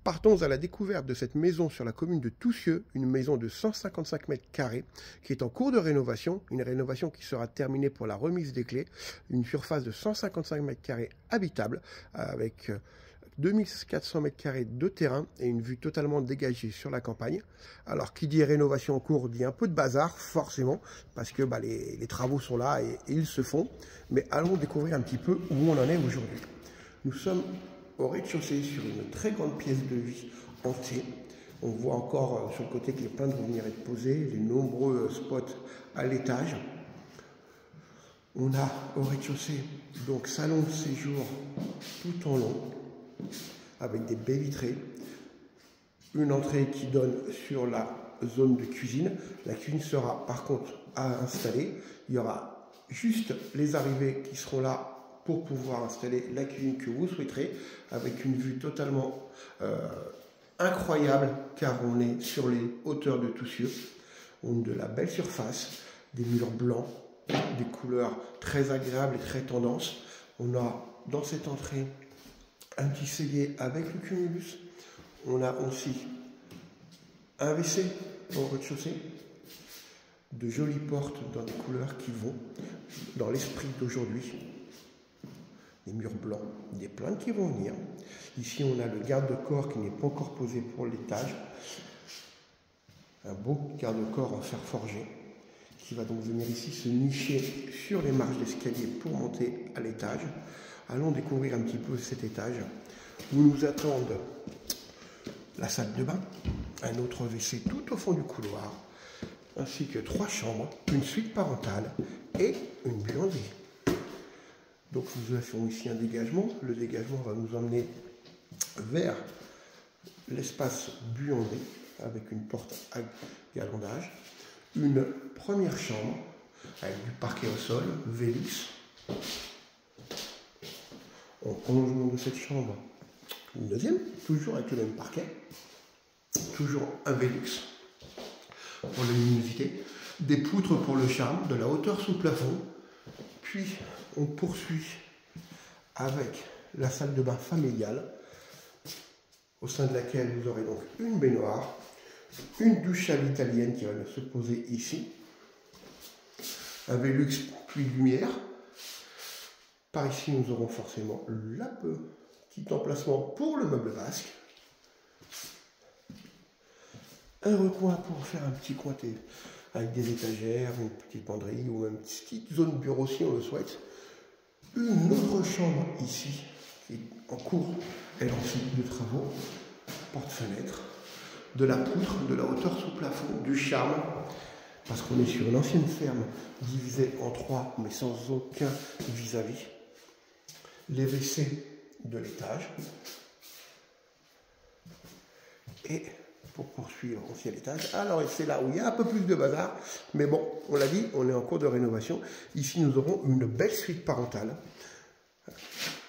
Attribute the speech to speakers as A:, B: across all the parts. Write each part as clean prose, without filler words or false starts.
A: Partons à la découverte de cette maison sur la commune de Toussieu, une maison de 155 mètres carrés qui est en cours de rénovation, une rénovation qui sera terminée pour la remise des clés, une surface de 155 mètres carrés habitable avec 2400 mètres carrés de terrain et une vue totalement dégagée sur la campagne. Alors qui dit rénovation en cours dit un peu de bazar forcément parce que les travaux sont là et ils se font, mais allons découvrir un petit peu où on en est aujourd'hui. Nous sommes au rez-de-chaussée sur une très grande pièce de vie hantée. On voit encore sur le côté que les peintres vont venir être posés, les nombreux spots à l'étage. On a au rez-de-chaussée donc salon de séjour tout en long avec des baies vitrées, une entrée qui donne sur la zone de cuisine. La cuisine sera par contre à installer. Il y aura juste les arrivées qui seront là pour pouvoir installer la cuisine que vous souhaiterez, avec une vue totalement incroyable, car on est sur les hauteurs de Toussieu. On a de la belle surface, des murs blancs, des couleurs très agréables et très tendance. On a dans cette entrée un petit cellier avec le cumulus. On a aussi un WC au rez-de-chaussée, de jolies portes dans des couleurs qui vont dans l'esprit d'aujourd'hui. Des murs blancs, des plaintes qui vont venir. Ici, on a le garde-corps qui n'est pas encore posé pour l'étage. Un beau garde-corps en fer forgé qui va donc venir ici se nicher sur les marches d'escalier pour monter à l'étage. Allons découvrir un petit peu cet étage où nous attendent la salle de bain, un autre WC tout au fond du couloir, ainsi que 3 chambres, une suite parentale et une buanderie. Donc nous avons ici un dégagement. Le dégagement va nous emmener vers l'espace buanderie avec une porte à galandage, une première chambre avec du parquet au sol, Velux. En prolongement de cette chambre, une deuxième, toujours avec le même parquet, toujours un Velux pour la luminosité, des poutres pour le charme, de la hauteur sous plafond, puis on poursuit avec la salle de bain familiale, au sein de laquelle vous aurez donc une baignoire, une douche à l'italienne qui va se poser ici, un Velux puis lumière. Par ici, nous aurons forcément le petit emplacement pour le meuble basque, un recoin pour faire un petit coin avec des étagères, une petite penderie ou même une petite zone bureau si on le souhaite. Une autre chambre ici, qui est en cours, elle aussi de travaux, porte-fenêtre, de la poutre, de la hauteur sous plafond, du charme, parce qu'on est sur une ancienne ferme divisée en 3, mais sans aucun vis-à-vis. Les WC de l'étage. Et pour poursuivre aussi à l'étage, alors c'est là où il y a un peu plus de bazar, mais bon, on l'a dit, on est en cours de rénovation. Ici, nous aurons une belle suite parentale,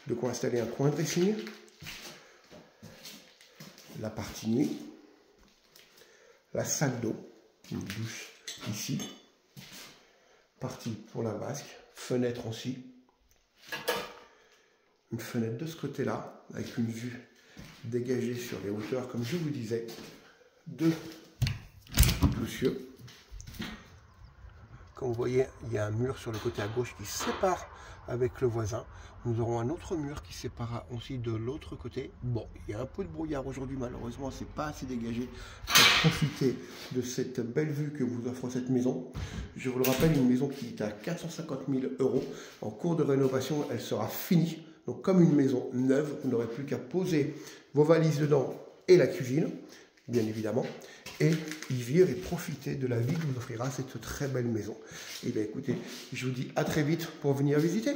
A: de quoi installer un coin dressing, la partie nuit, la salle d'eau, une douche ici, partie pour la vasque, fenêtre aussi, une fenêtre de ce côté-là, avec une vue dégagée sur les hauteurs, comme je vous disais, de Toussieu. Comme vous voyez, il y a un mur sur le côté à gauche qui sépare avec le voisin. Nous aurons un autre mur qui séparera aussi de l'autre côté. Bon, il y a un peu de brouillard aujourd'hui, malheureusement, c'est pas assez dégagé pour profiter de cette belle vue que vous offre cette maison. Je vous le rappelle, une maison qui est à 450 000 €. En cours de rénovation, elle sera finie. Donc, comme une maison neuve, vous n'aurez plus qu'à poser vos valises dedans et la cuisine, bien évidemment, et y vivre et profiter de la vie que vous offrira cette très belle maison. Et bien écoutez, je vous dis à très vite pour venir visiter.